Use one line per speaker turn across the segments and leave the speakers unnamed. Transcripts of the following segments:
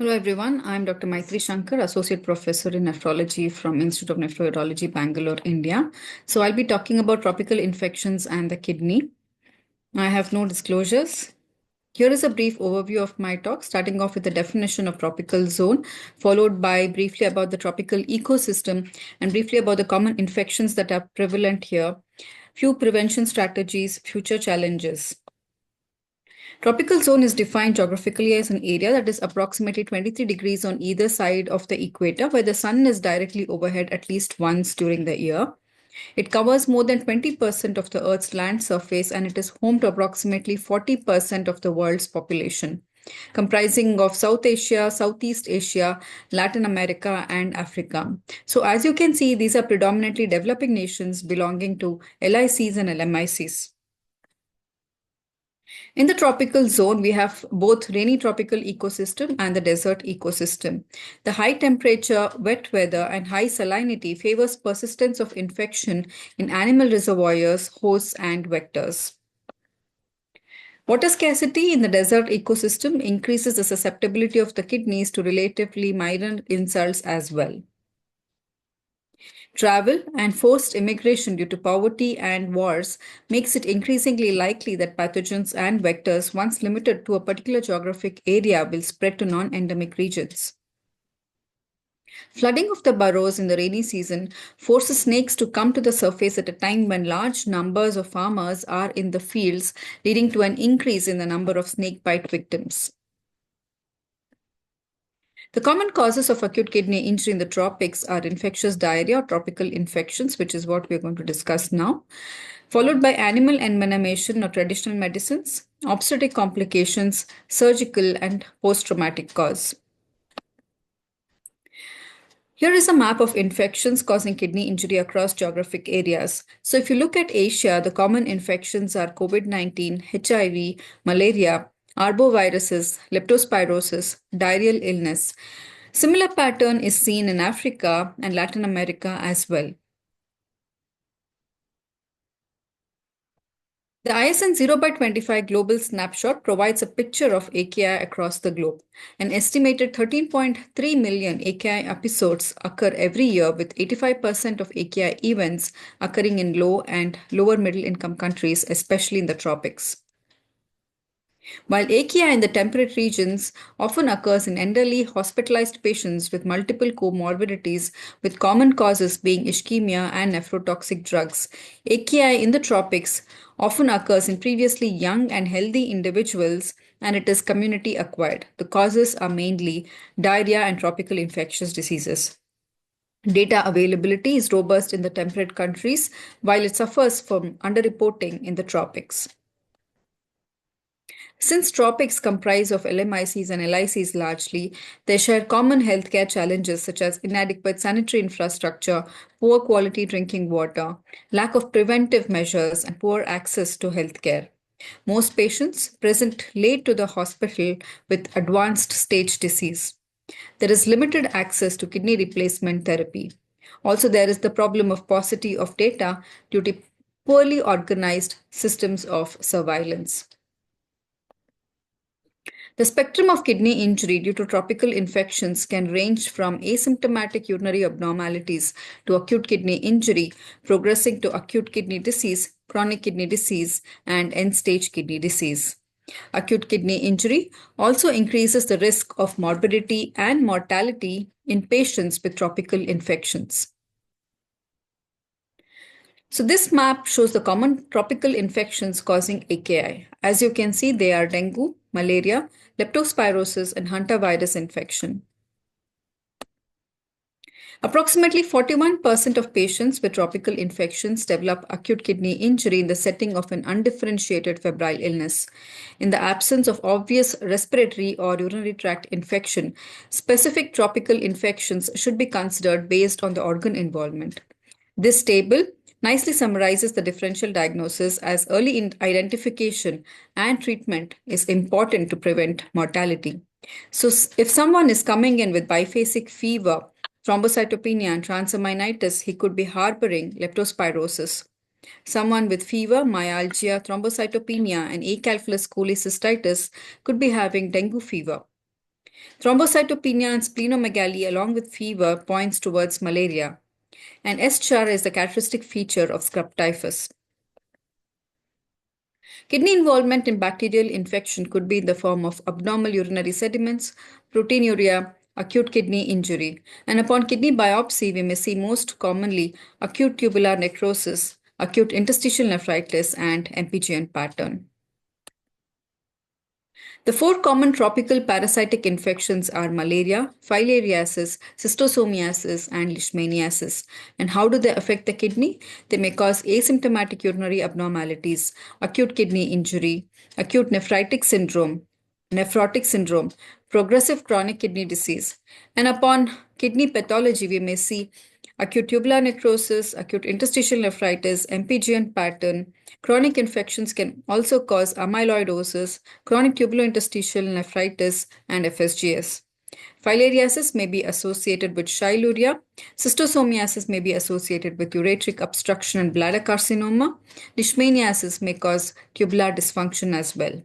Hello everyone, I'm Dr. Mythri Shankar, Associate Professor in Nephrology from Institute of NephroUrology, Bangalore, India. So I'll be talking about tropical infections and the kidney. I have no disclosures. Here is a brief overview of my talk, starting off with the definition of tropical zone, followed by briefly about the tropical ecosystem and briefly about the common infections that are prevalent here, few prevention strategies, future challenges. Tropical zone is defined geographically as an area that is approximately 23 degrees on either side of the equator, where the sun is directly overhead at least once during the year. It covers more than 20% of the Earth's land surface, and it is home to approximately 40% of the world's population, comprising of South Asia, Southeast Asia, Latin America, and Africa. So as you can see, these are predominantly developing nations belonging to LICs and LMICs. In the tropical zone, we have both rainy tropical ecosystem and the desert ecosystem. The high temperature, wet weather, and high salinity favors persistence of infection in animal reservoirs, hosts, and vectors. Water scarcity in the desert ecosystem increases the susceptibility of the kidneys to relatively minor insults as well. Travel and forced immigration due to poverty and wars makes it increasingly likely that pathogens and vectors, once limited to a particular geographic area, will spread to non-endemic regions. Flooding of the burrows in the rainy season forces snakes to come to the surface at a time when large numbers of farmers are in the fields, leading to an increase in the number of snakebite victims. The common causes of acute kidney injury in the tropics are infectious diarrhea or tropical infections, which is what we're going to discuss now, followed by animal envenomation or traditional medicines, obstetric complications, surgical, and post-traumatic cause. Here is a map of infections causing kidney injury across geographic areas. So if you look at Asia, the common infections are COVID-19, HIV, malaria, arboviruses, leptospirosis, diarrheal illness. Similar pattern is seen in Africa and Latin America as well. The ISN 0/25 global snapshot provides a picture of AKI across the globe. An estimated 13.3 million AKI episodes occur every year, with 85% of AKI events occurring in low and lower middle income countries, especially in the tropics. While AKI in the temperate regions often occurs in elderly hospitalized patients with multiple comorbidities, with common causes being ischemia and nephrotoxic drugs, AKI in the tropics often occurs in previously young and healthy individuals, and it is community acquired. The causes are mainly diarrhea and tropical infectious diseases. Data availability is robust in the temperate countries, while it suffers from underreporting in the tropics. Since tropics comprise of LMICs and LICs largely, they share common healthcare challenges such as inadequate sanitary infrastructure, poor quality drinking water, lack of preventive measures, and poor access to healthcare. Most patients present late to the hospital with advanced stage disease. There is limited access to kidney replacement therapy. Also, there is the problem of paucity of data due to poorly organized systems of surveillance. The spectrum of kidney injury due to tropical infections can range from asymptomatic urinary abnormalities to acute kidney injury, progressing to acute kidney disease, chronic kidney disease, and end-stage kidney disease. Acute kidney injury also increases the risk of morbidity and mortality in patients with tropical infections. So this map shows the common tropical infections causing AKI. As you can see, they are dengue, malaria, leptospirosis, and hantavirus infection. Approximately 41% of patients with tropical infections develop acute kidney injury in the setting of an undifferentiated febrile illness. In the absence of obvious respiratory or urinary tract infection, specific tropical infections should be considered based on the organ involvement. This table nicely summarizes the differential diagnosis, as early identification and treatment is important to prevent mortality. So if someone is coming in with biphasic fever, thrombocytopenia, and transaminitis, he could be harboring leptospirosis. Someone with fever, myalgia, thrombocytopenia, and acalculous cholecystitis could be having dengue fever. Thrombocytopenia and splenomegaly, along with fever, points towards malaria. And S-char is the characteristic feature of scrub typhus. Kidney involvement in bacterial infection could be in the form of abnormal urinary sediments, proteinuria, acute kidney injury. And upon kidney biopsy, we may see most commonly acute tubular necrosis, acute interstitial nephritis, and MPGN pattern. The four common tropical parasitic infections are malaria, filariasis, schistosomiasis, and leishmaniasis. And how do they affect the kidney? They may cause asymptomatic urinary abnormalities, acute kidney injury, acute nephrotic syndrome, progressive chronic kidney disease. And upon kidney pathology, we may see acute tubular necrosis, acute interstitial nephritis, MPGN pattern. Chronic infections can also cause amyloidosis, chronic tubulointerstitial nephritis, and FSGS. Filariasis may be associated with chyluria. Schistosomiasis may be associated with ureteric obstruction and bladder carcinoma. Leishmaniasis may cause tubular dysfunction as well.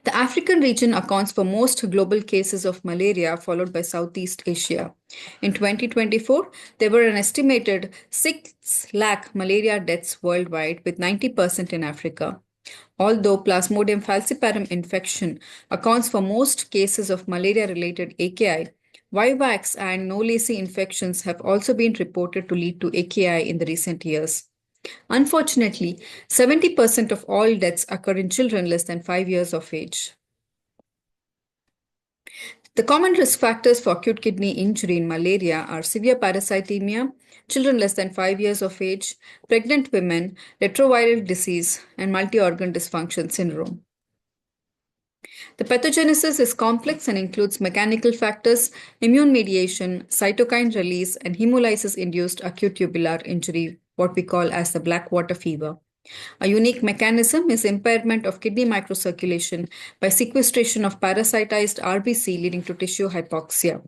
The African region accounts for most global cases of malaria, followed by Southeast Asia. In 2024, there were an estimated 6 lakh malaria deaths worldwide, with 90% in Africa. Although Plasmodium falciparum infection accounts for most cases of malaria-related AKI, Vivax and no-lacy infections have also been reported to lead to AKI in the recent years. Unfortunately, 70% of all deaths occur in children less than 5 years of age. The common risk factors for acute kidney injury in malaria are severe parasitemia, children less than 5 years of age, pregnant women, retroviral disease, and multi-organ dysfunction syndrome. The pathogenesis is complex and includes mechanical factors, immune mediation, cytokine release, and hemolysis-induced acute tubular injury, what we call as the black water fever. A unique mechanism is impairment of kidney microcirculation by sequestration of parasitized RBC, leading to tissue hypoxia.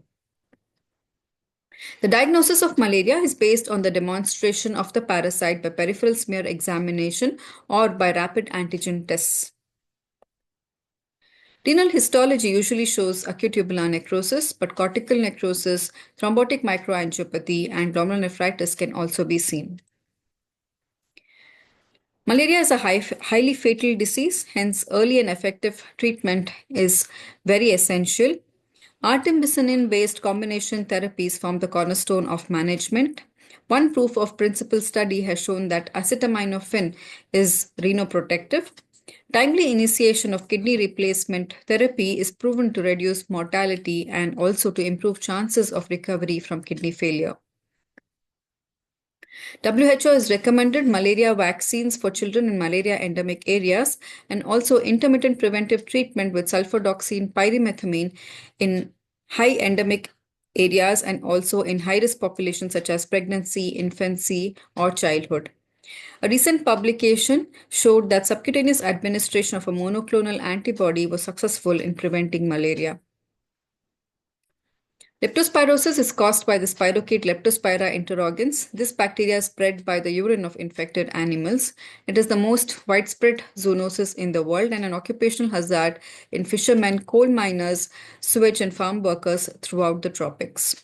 The diagnosis of malaria is based on the demonstration of the parasite by peripheral smear examination or by rapid antigen tests. Renal histology usually shows acute tubular necrosis, but cortical necrosis, thrombotic microangiopathy, and glomerulonephritis can also be seen. Malaria is a highly fatal disease, hence early and effective treatment is very essential. Artemisinin-based combination therapies form the cornerstone of management. One proof of principle study has shown that acetaminophen is renoprotective. Timely initiation of kidney replacement therapy is proven to reduce mortality and also to improve chances of recovery from kidney failure. WHO has recommended malaria vaccines for children in malaria endemic areas and also intermittent preventive treatment with sulfadoxine pyrimethamine in high endemic areas and also in high-risk populations such as pregnancy, infancy, or childhood. A recent publication showed that subcutaneous administration of a monoclonal antibody was successful in preventing malaria. Leptospirosis is caused by the spirochete Leptospira interrogans. This bacteria is spread by the urine of infected animals. It is the most widespread zoonosis in the world and an occupational hazard in fishermen, coal miners, sewage and farm workers throughout the tropics.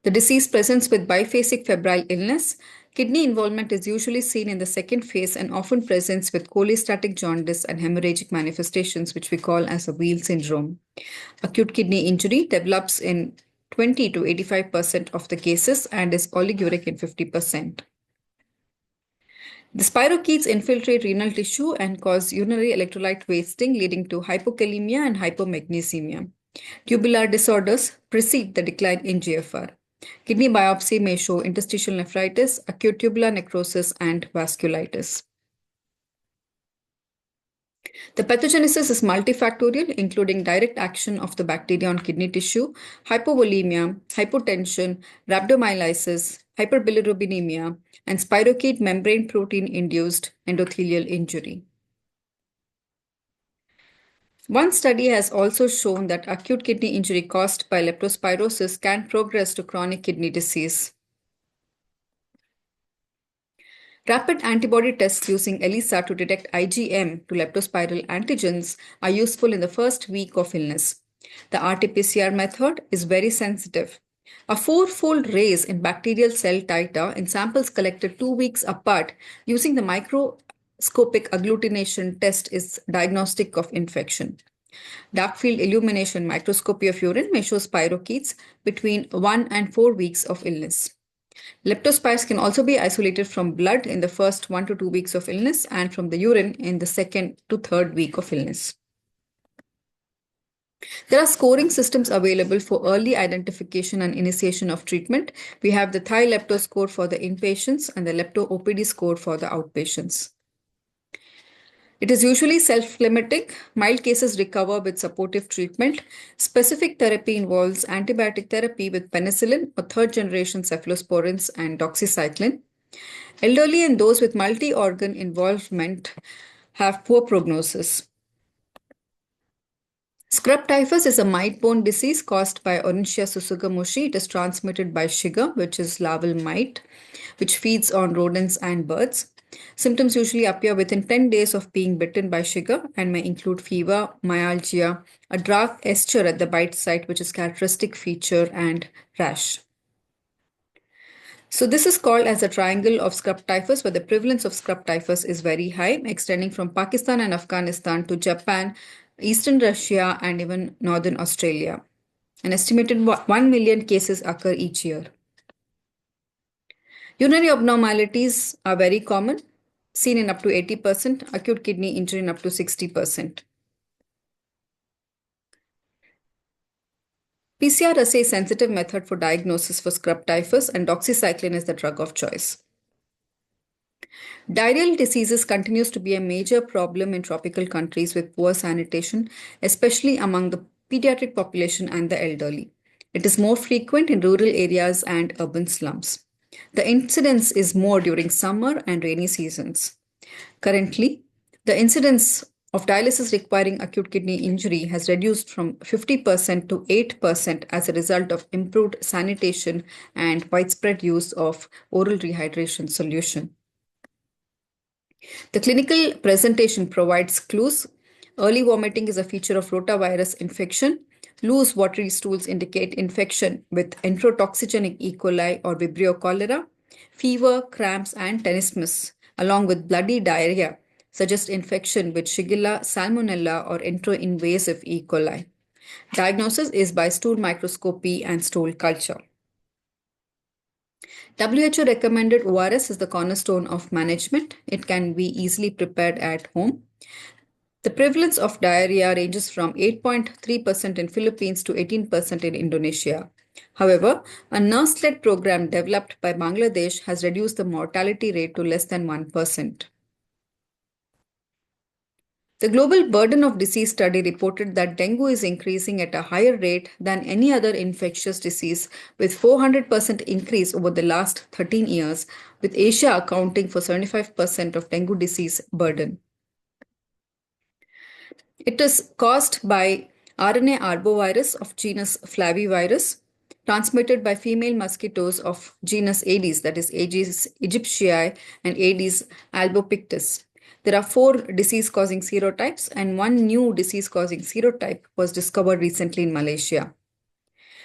The disease presents with biphasic febrile illness. Kidney involvement is usually seen in the second phase and often presents with cholestatic jaundice and hemorrhagic manifestations, which we call as a wheel syndrome. Acute kidney injury develops in 20 to 85% of the cases and is oliguric in 50%. The spirochetes infiltrate renal tissue and cause urinary electrolyte wasting, leading to hypokalemia and hypomagnesemia. Tubular disorders precede the decline in GFR. Kidney biopsy may show interstitial nephritis, acute tubular necrosis, and vasculitis. The pathogenesis is multifactorial, including direct action of the bacteria on kidney tissue, hypovolemia, hypotension, rhabdomyolysis, hyperbilirubinemia, and spirochete membrane protein-induced endothelial injury. One study has also shown that acute kidney injury caused by leptospirosis can progress to chronic kidney disease. Rapid antibody tests using ELISA to detect IgM to leptospiral antigens are useful in the first week of illness. The RT-PCR method is very sensitive. A four-fold raise in bacterial cell titer in samples collected 2 weeks apart using the microscopic agglutination test is diagnostic of infection. Dark field illumination microscopy of urine may show spirochetes between 1 and 4 weeks of illness. Leptospires can also be isolated from blood in the first 1 to 2 weeks of illness and from the urine in the second to third week of illness. There are scoring systems available for early identification and initiation of treatment. We have the Thai Lepto score for the inpatients and the Lepto OPD score for the outpatients. It is usually self-limiting. Mild cases recover with supportive treatment. Specific therapy involves antibiotic therapy with penicillin or third-generation cephalosporins and doxycycline. Elderly and those with multi-organ involvement have poor prognosis. Scrub typhus is a mite-borne disease caused by Orontia susugamushi. It is transmitted by shiga, which is larval mite, which feeds on rodents and birds. Symptoms usually appear within 10 days of being bitten by shiga and may include fever, myalgia, a dark eschar at the bite site, which is characteristic feature, and rash. So this is called as a triangle of scrub typhus, where the prevalence of scrub typhus is very high, extending from Pakistan and Afghanistan to Japan, Eastern Russia, and even Northern Australia. An estimated 1 million cases occur each year. Urinary abnormalities are very common, seen in up to 80%, acute kidney injury in up to 60%. PCR assay is a sensitive method for diagnosis for scrub typhus, and doxycycline is the drug of choice. Diarrheal diseases continues to be a major problem in tropical countries with poor sanitation, especially among the pediatric population and the elderly. It is more frequent in rural areas and urban slums. The incidence is more during summer and rainy seasons. Currently, the incidence of dialysis requiring acute kidney injury has reduced from 50% to 8% as a result of improved sanitation and widespread use of oral rehydration solution. The clinical presentation provides clues. Early vomiting is a feature of rotavirus infection. Loose watery stools indicate infection with enterotoxigenic E. coli or Vibrio cholera. Fever, cramps, and tenesmus, along with bloody diarrhea, suggest infection with Shigella, Salmonella, or enteroinvasive E. coli. Diagnosis is by stool microscopy and stool culture. WHO recommended ORS is the cornerstone of management. It can be easily prepared at home. The prevalence of diarrhea ranges from 8.3% in Philippines to 18% in Indonesia. However, a nurse-led program developed by Bangladesh has reduced the mortality rate to less than 1%. The Global Burden of Disease study reported that dengue is increasing at a higher rate than any other infectious disease, with 400% increase over the last 13 years, with Asia accounting for 75% of dengue disease burden. It is caused by RNA arbovirus of genus Flavivirus, transmitted by female mosquitoes of genus Aedes, that is Aedes aegypti and Aedes albopictus. There are 4 disease-causing serotypes, and 1 new disease-causing serotype was discovered recently in Malaysia.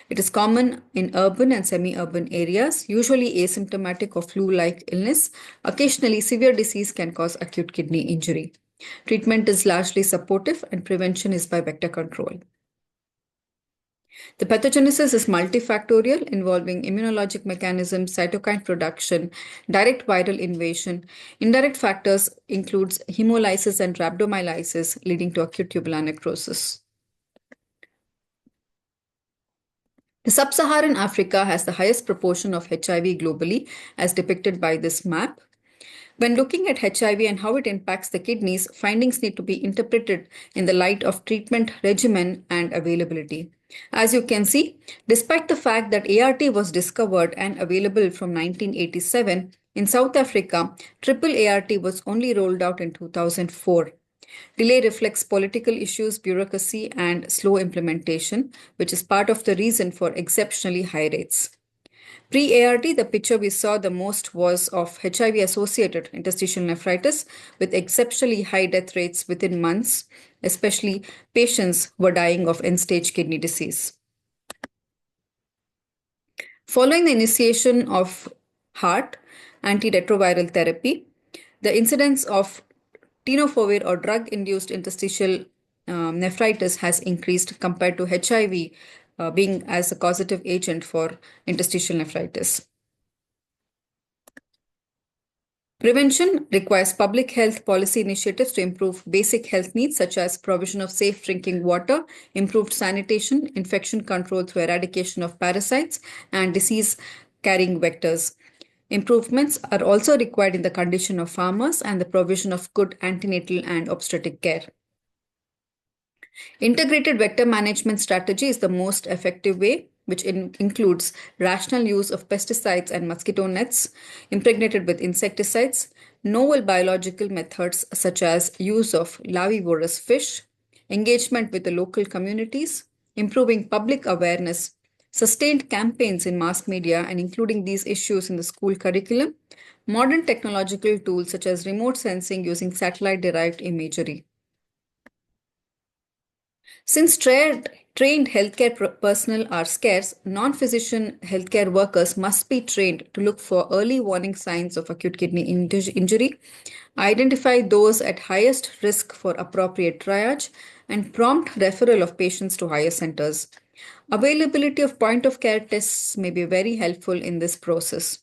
It is common in urban and semi-urban areas, usually asymptomatic of flu-like illness. Occasionally, severe disease can cause acute kidney injury. Treatment is largely supportive, and prevention is by vector control. The pathogenesis is multifactorial, involving immunologic mechanisms, cytokine production, direct viral invasion. Indirect factors includes hemolysis and rhabdomyolysis, leading to acute tubular necrosis. The sub-Saharan Africa has the highest proportion of HIV globally, as depicted by this map. When looking at HIV and how it impacts the kidneys, findings need to be interpreted in the light of treatment regimen and availability. As you can see, despite the fact that ART was discovered and available from 1987, in South Africa, triple ART was only rolled out in 2004. Delay reflects political issues, bureaucracy, and slow implementation, which is part of the reason for exceptionally high rates. Pre-ART, the picture we saw the most was of HIV-associated interstitial nephritis with exceptionally high death rates within months, especially patients who were dying of end-stage kidney disease. Following the initiation of HART, antiretroviral therapy, the incidence of tenofovir or drug-induced interstitial nephritis has increased compared to HIV being as a causative agent for interstitial nephritis. Prevention requires public health policy initiatives to improve basic health needs such as provision of safe drinking water, improved sanitation, infection control through eradication of parasites and disease-carrying vectors. Improvements are also required in the condition of farmers and the provision of good antenatal and obstetric care. Integrated vector management strategy is the most effective way, which includes rational use of pesticides and mosquito nets impregnated with insecticides, novel biological methods such as use of larvivorous fish, engagement with the local communities, improving public awareness, sustained campaigns in mass media and including these issues in the school curriculum, modern technological tools such as remote sensing using satellite-derived imagery. Since trained healthcare personnel are scarce, non physician healthcare workers must be trained to look for early warning signs of acute kidney injury, identify those at highest risk for appropriate triage, and prompt referral of patients to higher centers. Availability of point of care tests may be very helpful in this process.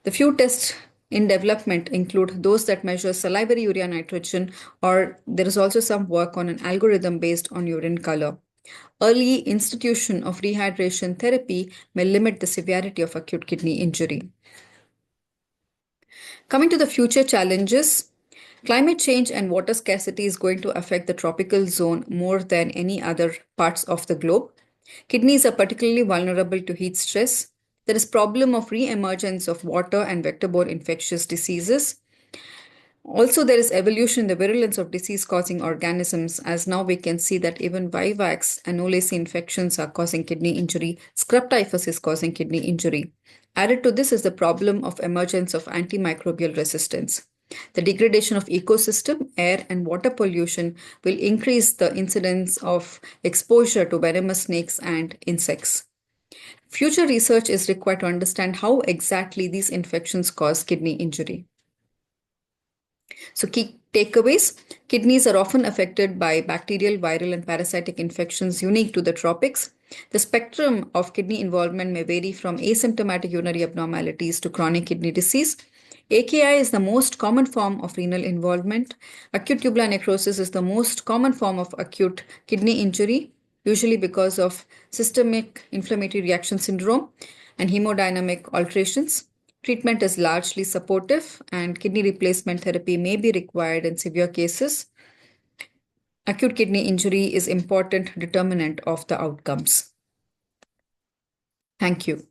The few tests in development include those that measure salivary urea nitrogen, or there is also some work on an algorithm based on urine color. Early institution of rehydration therapy may limit the severity of acute kidney injury. Coming to the future challenges, climate change and water scarcity is going to affect the tropical zone more than any other parts of the globe. Kidneys are particularly vulnerable to heat stress. There is problem of re-emergence of water and vector-borne infectious diseases. Also, there is evolution in the virulence of disease-causing organisms, as now we can see that even vivax and Anolaceae infections are causing kidney injury. Scrub typhus is causing kidney injury. Added to this is the problem of emergence of antimicrobial resistance. The degradation of ecosystem, air, and water pollution will increase the incidence of exposure to venomous snakes and insects. Future research is required to understand how exactly these infections cause kidney injury. So key takeaways, kidneys are often affected by bacterial, viral, and parasitic infections unique to the tropics. The spectrum of kidney involvement may vary from asymptomatic urinary abnormalities to chronic kidney disease. AKI is the most common form of renal involvement. Acute tubular necrosis is the most common form of acute kidney injury, usually because of systemic inflammatory reaction syndrome and hemodynamic alterations. Treatment is largely supportive, and kidney replacement therapy may be required in severe cases. Acute kidney injury is an important determinant of the outcomes. Thank you.